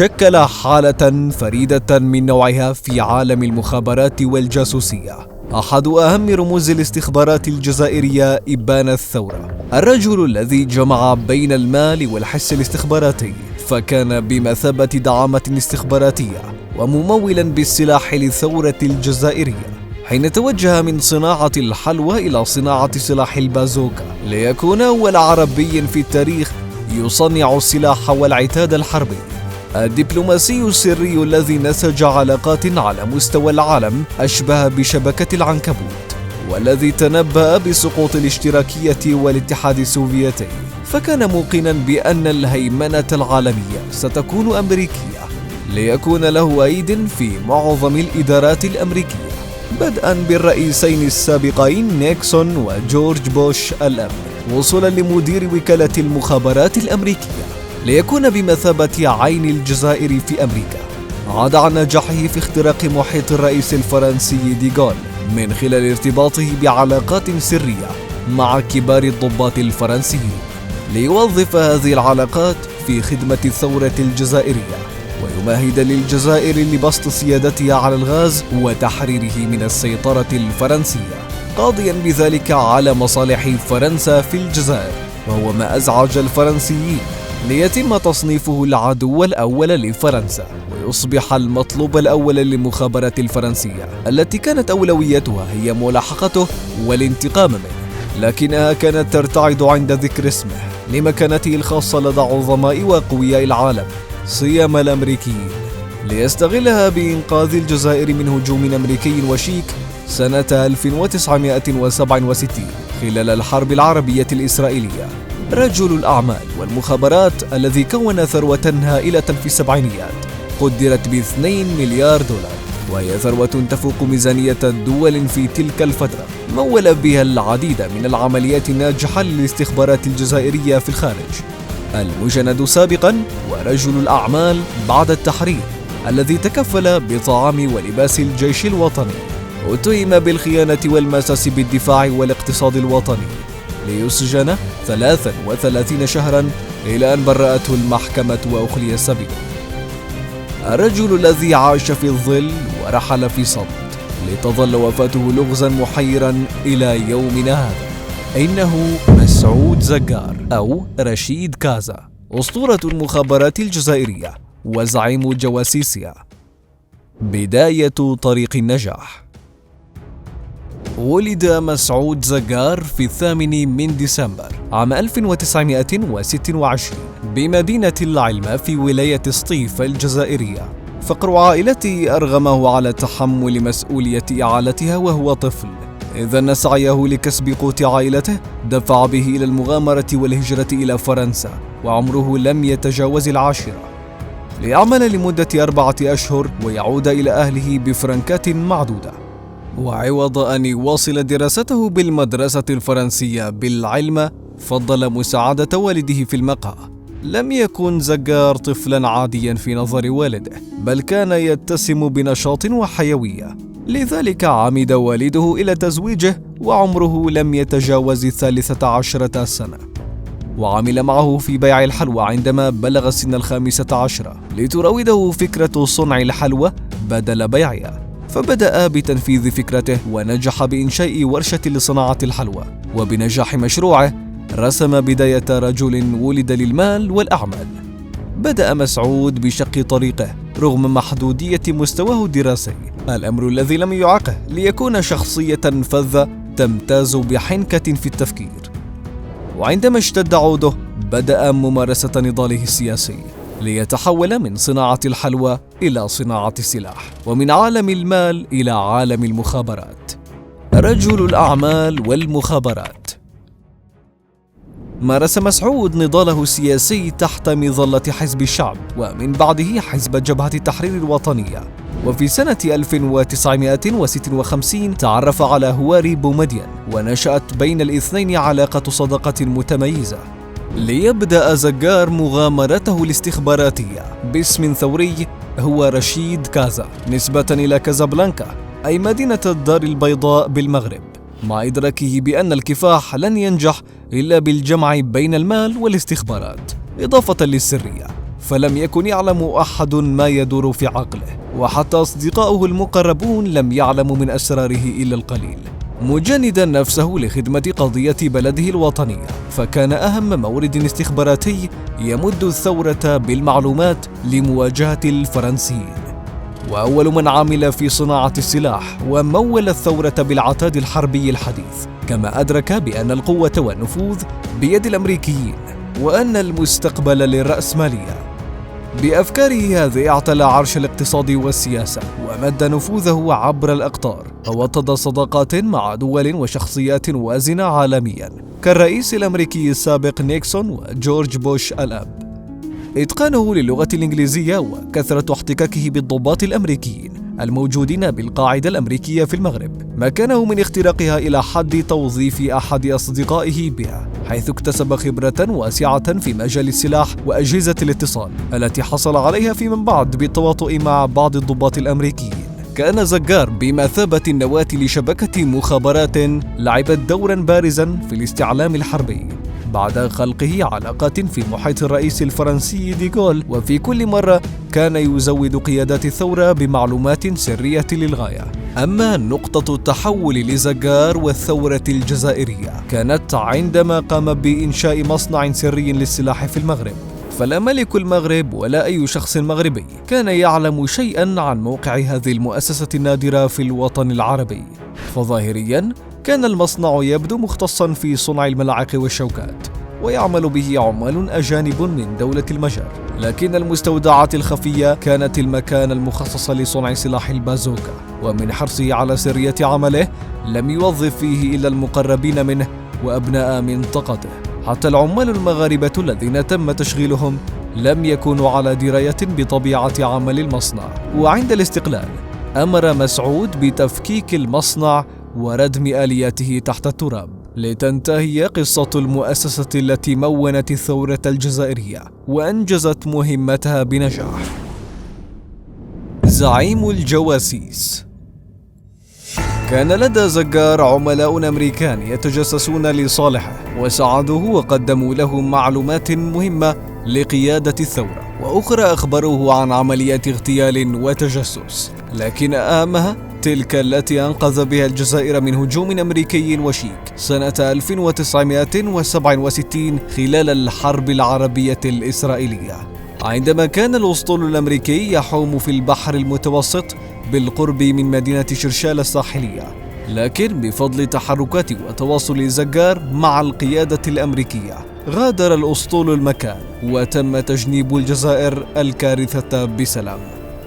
شكل حالة فريدة من نوعها في عالم المخابرات والجاسوسية. أحد أهم رموز الاستخبارات الجزائرية إبان الثورة، الرجل الذي جمع بين المال والحس الاستخباراتي، فكان بمثابة دعامة استخباراتية وممولا بالسلاح للثورة الجزائرية، حين توجه من صناعة الحلوى إلى صناعة سلاح البازوكا ليكون أول عربي في التاريخ يصنع السلاح والعتاد الحربي. الدبلوماسي السري الذي نسج علاقات على مستوى العالم أشبه بشبكة العنكبوت، والذي تنبأ بسقوط الاشتراكية والاتحاد السوفيتي، فكان موقنا بأن الهيمنة العالمية ستكون أمريكية، ليكون له أيد في معظم الإدارات الأمريكية، بدءا بالرئيسين السابقين نيكسون وجورج بوش الأب، وصولا لمدير وكالة المخابرات الأمريكية، ليكون بمثابة عين الجزائر في أمريكا. عاد عن نجاحه في اختراق محيط الرئيس الفرنسي ديغول من خلال ارتباطه بعلاقات سرية مع كبار الضباط الفرنسيين، ليوظف هذه العلاقات في خدمة الثورة الجزائرية ويمهد للجزائر لبسط سيادتها على الغاز وتحريره من السيطرة الفرنسية، قاضيا بذلك على مصالح فرنسا في الجزائر، وهو ما أزعج الفرنسيين، ليتم تصنيفه العدو الأول لفرنسا ويصبح المطلوب الأول للمخابرات الفرنسية التي كانت أولويتها هي ملاحقته والانتقام منه، لكنها كانت ترتعد عند ذكر اسمه لمكانته الخاصة لدى عظماء وأقوياء العالم سيما الأمريكيين، ليستغلها بإنقاذ الجزائر من هجوم أمريكي وشيك سنة 1967 خلال الحرب العربية الإسرائيلية. رجل الأعمال والمخابرات الذي كون ثروة هائلة في السبعينيات قدرت ب2 مليار دولار، وهي ثروة تفوق ميزانية الدول في تلك الفترة، مول بها العديد من العمليات الناجحة للاستخبارات الجزائرية في الخارج. المجند سابقا ورجل الأعمال بعد التحرير الذي تكفل بطعام ولباس الجيش الوطني، اتهم بالخيانة والمساس بالدفاع والاقتصاد الوطني، ليسجن 33 شهرا إلى أن برأته المحكمة وأخلي سبيله. الرجل الذي عاش في الظل ورحل في صمت لتظل وفاته لغزا محيرا إلى يومنا هذا، إنه مسعود زقار أو رشيد كازا، أسطورة المخابرات الجزائرية وزعيم جواسيسها. بداية طريق النجاح. ولد مسعود زقار في 8 من ديسمبر عام 1926 بمدينة العلمة في ولاية سطيف الجزائرية. فقر عائلته أرغمه على تحمل مسؤولية إعالتها وهو طفل، إذ أن سعيه لكسب قوت عائلته دفع به إلى المغامرة والهجرة إلى فرنسا وعمره لم يتجاوز 10، ليعمل لمدة 4 أشهر ويعود إلى أهله بفرنكات معدودة. وعوض أن يواصل دراسته بالمدرسة الفرنسية بالعلم، فضل مساعدة والده في المقهى. لم يكن زقار طفلا عاديا في نظر والده، بل كان يتسم بنشاط وحيوية، لذلك عمد والده إلى تزويجه وعمره لم يتجاوز 13 سنة، وعمل معه في بيع الحلوى عندما بلغ سن 15 لتراوده فكرة صنع الحلوى بدل بيعها، فبدأ بتنفيذ فكرته ونجح بإنشاء ورشة لصناعة الحلوى. وبنجاح مشروعه رسم بداية رجل ولد للمال والأعمال. بدأ مسعود بشق طريقه رغم محدودية مستواه الدراسي، الأمر الذي لم يعاقه ليكون شخصية فذة تمتاز بحنكة في التفكير. وعندما اشتد عوده بدأ ممارسة نضاله السياسي ليتحول من صناعة الحلوى إلى صناعة السلاح، ومن عالم المال إلى عالم المخابرات. رجل الأعمال والمخابرات. مارس مسعود نضاله السياسي تحت مظلة حزب الشعب ومن بعده حزب جبهة التحرير الوطنية. وفي سنة 1956 تعرف على هواري بومدين، ونشأت بين الاثنين علاقة صداقة متميزة، ليبدأ زقار مغامرته الاستخباراتية باسم ثوري هو رشيد كازا، نسبة إلى كازابلانكا أي مدينة الدار البيضاء بالمغرب، مع إدراكه بأن الكفاح لن ينجح إلا بالجمع بين المال والاستخبارات إضافة للسرية. فلم يكن يعلم أحد ما يدور في عقله، وحتى أصدقاؤه المقربون لم يعلموا من أسراره إلا القليل. مجندا نفسه لخدمة قضية بلده الوطنية، فكان أهم مورد استخباراتي يمد الثورة بالمعلومات لمواجهة الفرنسيين، وأول من عمل في صناعة السلاح ومول الثورة بالعتاد الحربي الحديث، كما أدرك بأن القوة والنفوذ بيد الأمريكيين وأن المستقبل للرأسمالية. بأفكاره هذه اعتلى عرش الاقتصاد والسياسة ومد نفوذه عبر الأقطار، ووطد صداقات مع دول وشخصيات وازنة عالميا كالرئيس الأمريكي السابق نيكسون وجورج بوش الأب. إتقانه للغة الإنجليزية وكثرة احتكاكه بالضباط الأمريكيين الموجودين بالقاعدة الأمريكية في المغرب مكنه من اختراقها إلى حد توظيف أحد أصدقائه بها، حيث اكتسب خبرة واسعة في مجال السلاح وأجهزة الاتصال التي حصل عليها فيما بعد بالتواطؤ مع بعض الضباط الأمريكيين. كان زجار بمثابة النواة لشبكة مخابرات لعبت دورا بارزا في الاستعلام الحربي، بعد خلقه علاقات في محيط الرئيس الفرنسي ديغول، وفي كل مرة كان يزود قيادات الثورة بمعلومات سرية للغاية. أما نقطة التحول لزجار والثورة الجزائرية كانت عندما قام بإنشاء مصنع سري للسلاح في المغرب، فلا ملك المغرب ولا أي شخص مغربي كان يعلم شيئا عن موقع هذه المؤسسة النادرة في الوطن العربي. فظاهريا كان المصنع يبدو مختصا في صنع الملاعق والشوكات، ويعمل به عمال أجانب من دولة المجر، لكن المستودعات الخفية كانت المكان المخصص لصنع سلاح البازوكا، ومن حرصه على سرية عمله لم يوظف فيه إلا المقربين منه وأبناء منطقته. حتى العمال المغاربة الذين تم تشغيلهم لم يكونوا على دراية بطبيعة عمل المصنع. وعند الاستقلال أمر مسعود بتفكيك المصنع وردم آلياته تحت التراب، لتنتهي قصة المؤسسة التي مونت الثورة الجزائرية وأنجزت مهمتها بنجاح. زعيم الجواسيس. كان لدى زجار عملاء أمريكان يتجسسون لصالحه، وساعدوه وقدموا له معلومات مهمة لقيادة الثورة، وأخرى أخبروه عن عمليات اغتيال وتجسس، لكن أهمها تلك التي أنقذ بها الجزائر من هجوم أمريكي وشيك سنة 1967 خلال الحرب العربية الإسرائيلية، عندما كان الأسطول الأمريكي يحوم في البحر المتوسط بالقرب من مدينة شرشال الساحلية. لكن بفضل تحركات وتواصل زجار مع القيادة الأمريكية غادر الأسطول المكان، وتم تجنيب الجزائر الكارثة بسلام.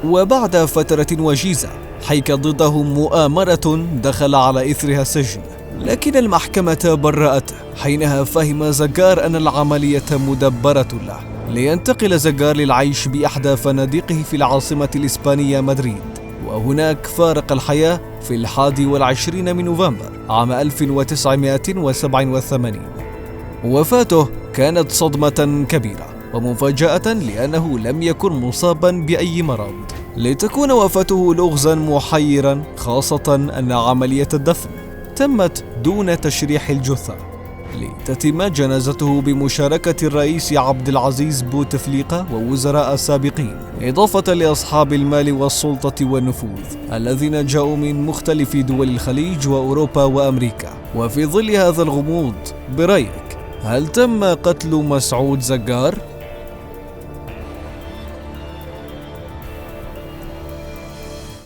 وبعد فترة وجيزة حيك ضده مؤامرة دخل على إثرها السجن، لكن المحكمة برأته. حينها فهم زجار أن العملية مدبرة له، لينتقل زجار للعيش بإحدى فنادقه في العاصمة الإسبانية مدريد، وهناك فارق الحياة في 21 من نوفمبر عام 1987. وفاته كانت صدمة كبيرة ومفاجأة، لأنه لم يكن مصابا بأي مرض، لتكون وفاته لغزا محيرا، خاصة أن عملية الدفن تمت دون تشريح الجثة، لتتم جنازته بمشاركة الرئيس عبد العزيز بوتفليقة ووزراء سابقين، إضافة لأصحاب المال والسلطة والنفوذ الذين جاءوا من مختلف دول الخليج وأوروبا وأمريكا. وفي ظل هذا الغموض، برأيك هل تم قتل مسعود زجار؟